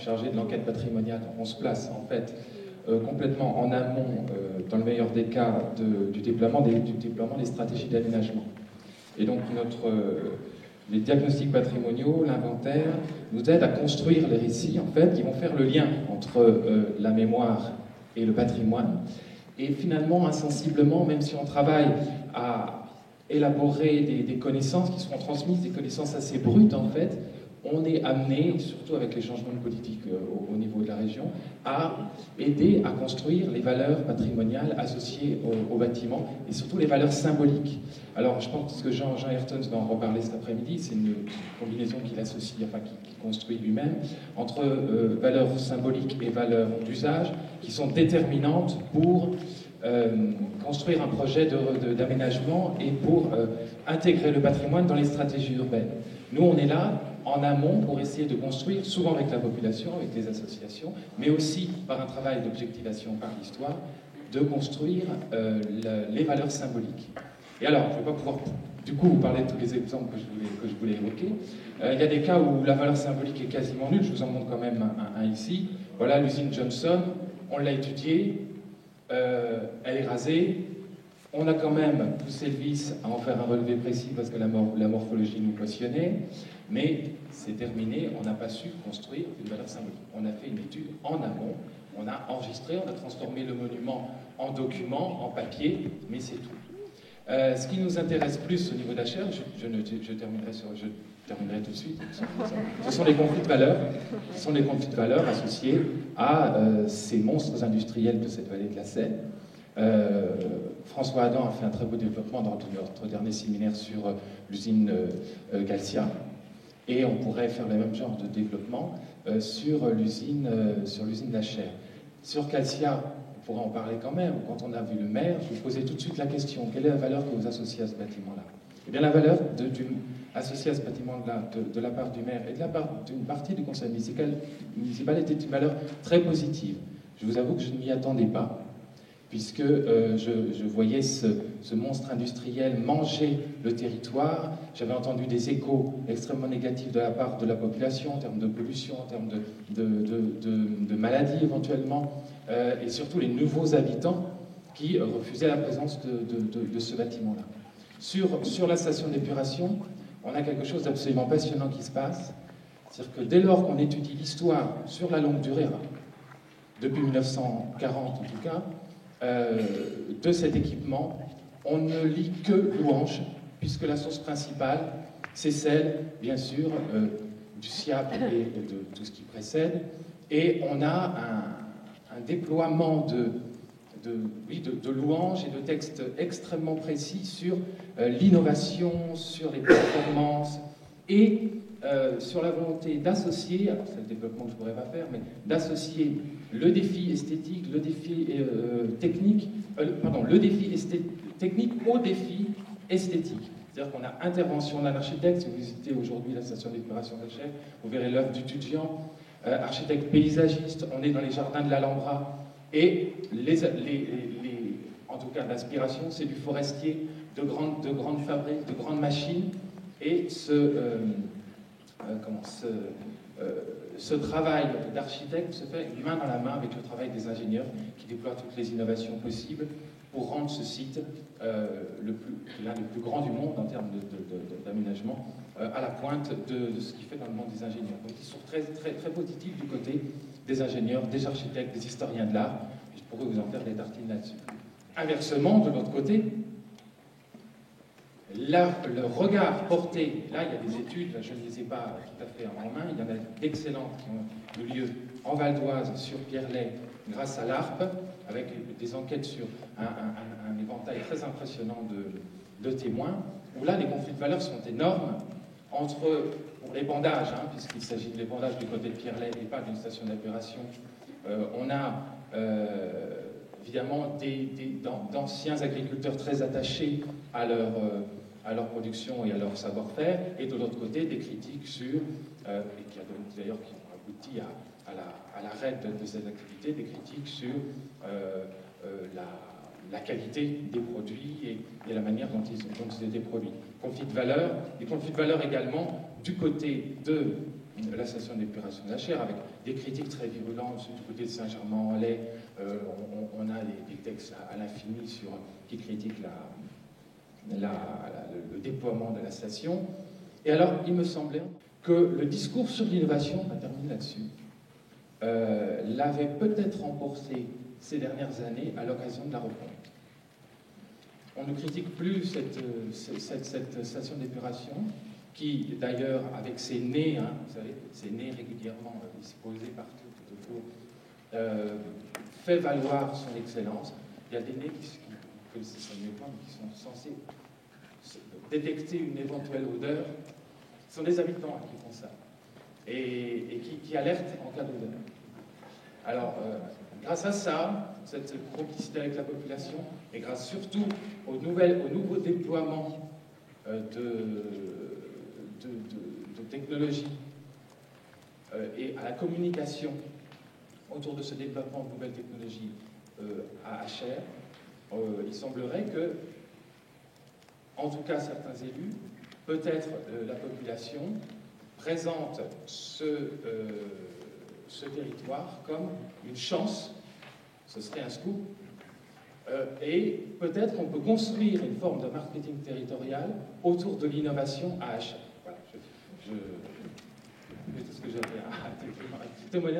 chargé de l'enquête patrimoniale. On se place en fait complètement en amont, dans le meilleur des cas, du déploiement des stratégies d'aménagement. Et donc les diagnostics patrimoniaux, l'inventaire, nous aident à construire les récits en fait, qui vont faire le lien entre la mémoire et le patrimoine. Et finalement, insensiblement, même si on travaille à élaborer des connaissances qui seront transmises, des connaissances assez brutes en fait, on est amené, surtout avec les changements de politique au niveau de la région, à aider à construire les valeurs patrimoniales associées au bâtiment et surtout les valeurs symboliques. Alors je pense que Jean Hertens va en reparler cet après-midi, c'est une combinaison qu'il associe, enfin qu'il construit lui-même, entre valeurs symboliques et valeurs d'usage qui sont déterminantes pour construire un projet d'aménagement et pour intégrer le patrimoine dans les stratégies urbaines. Nous, on est là en amont pour essayer de construire, souvent avec la population, avec les associations, mais aussi par un travail d'objectivation par l'histoire, de construire les valeurs symboliques. Et alors, je ne vais pas pouvoir du coup vous parler de tous les exemples que je voulais évoquer. Il y a des cas où la valeur symbolique est quasiment nulle, je vous en montre quand même un ici. Voilà l'usine Johnson, on l'a étudiée, elle est rasée. On a quand même poussé le vice à en faire un relevé précis parce que la morphologie nous passionnait, mais c'est terminé, on n'a pas su construire une valeur symbolique. On a fait une étude en amont, on a enregistré, on a transformé le monument en document, en papier, mais c'est tout. Ce qui nous intéresse plus au niveau d'HR, je terminerai tout de suite, ce sont les conflits de valeurs. Ce sont les conflits de valeurs associés à ces monstres industriels de cette vallée de la Seine. François Adam a fait un très beau développement dans notre dernier séminaire sur l'usine Calcia, et on pourrait faire le même genre de développement sur l'usine d'Acher. Sur Calcia, on pourra en parler quand même. Quand on a vu le maire, je vous posais tout de suite la question, quelle est la valeur que vous associez à ce bâtiment-là? Eh bien, la valeur associée à ce bâtiment-là de la part du maire et de la part d'une partie du conseil municipal était une valeur très positive. Je vous avoue que je ne m'y attendais pas, puisque je voyais ce monstre industriel manger le territoire. J'avais entendu des échos extrêmement négatifs de la part de la population en termes de pollution, en termes de maladies éventuellement, et surtout les nouveaux habitants qui refusaient la présence de ce bâtiment-là. Sur la station d'épuration, on a quelque chose d'absolument passionnant qui se passe. C'est-à-dire que dès lors qu'on étudie l'histoire sur la longue durée, depuis 1940 en tout cas, de cet équipement, on ne lit que louanges, puisque la source principale, c'est celle, bien sûr, du SIAP et de tout ce qui précède, et on a un déploiement de louanges et de textes extrêmement précis sur l'innovation, sur les performances, et sur la volonté d'associer, alors c'est le développement que je ne pourrais pas faire, mais d'associer le défi esthétique, le défi technique, le défi technique au défi esthétique. C'est-à-dire qu'on a intervention d'un architecte. Si vous visitez aujourd'hui la station d'épuration d'Achères, vous verrez l'œuvre du Tudjian, architecte paysagiste. On est dans les jardins de l'Alhambra, et en tout cas l'inspiration, c'est du forestier, de grandes fabriques, de grandes machines, et ce travail d'architecte se fait main dans la main avec le travail des ingénieurs qui déploient toutes les innovations possibles pour rendre ce site l'un des plus grands du monde en termes d'aménagement, à la pointe de ce qu'il fait dans le monde des ingénieurs. Donc ils sont très, très, très positifs du côté des ingénieurs, des architectes, des historiens de l'art. Je pourrais vous en faire des tartines là-dessus. Inversement, de l'autre côté, le regard porté, là il y a des études, là, je ne les ai pas tout à fait en main, il y en a d'excellentes qui ont eu lieu en Val d'Oise sur Pierrelet grâce à l'ARP, avec des enquêtes sur un éventail très impressionnant de témoins, où là les conflits de valeurs sont énormes entre, pour l'épandage, puisqu'il s'agit de l'épandage du côté de Pierrelet et pas d'une station d'épuration, on a évidemment d'anciens agriculteurs très attachés à leur production et à leur savoir-faire, et de l'autre côté des critiques sur, et qui d'ailleurs qui ont abouti à l'arrêt de ces activités, des critiques sur la qualité des produits et la manière dont ils étaient produits. Conflits de valeurs, et conflits de valeurs également du côté de la station d'épuration d'Achères, avec des critiques très virulentes du côté de Saint-Germain-en-Laye. On a des textes à l'infini qui critiquent le déploiement de la station. Et alors, il me semblait que le discours sur l'innovation, on termine là-dessus, l'avait peut-être remporté ces dernières années à l'occasion de la refonte. On ne critique plus cette station d'épuration, qui d'ailleurs, avec ses nez, hein, vous savez, ses nez régulièrement disposés partout tout autour, fait valoir son excellence. Il y a des nez qui sont censés détecter une éventuelle odeur. Ce sont des habitants qui font ça, et qui alertent en cas d'odeur. Alors, grâce à ça, cette complicité avec la population, et grâce surtout au nouveau déploiement de technologies et à la communication autour de ce développement de nouvelles technologies à Achères, il semblerait que, en tout cas certains élus, peut-être la population, présente ce territoire comme une chance, ce serait un scoop, et peut-être qu'on peut construire une forme de marketing territorial autour de l'innovation à Achères. Voilà, c'est tout ce que j'avais à témoigner.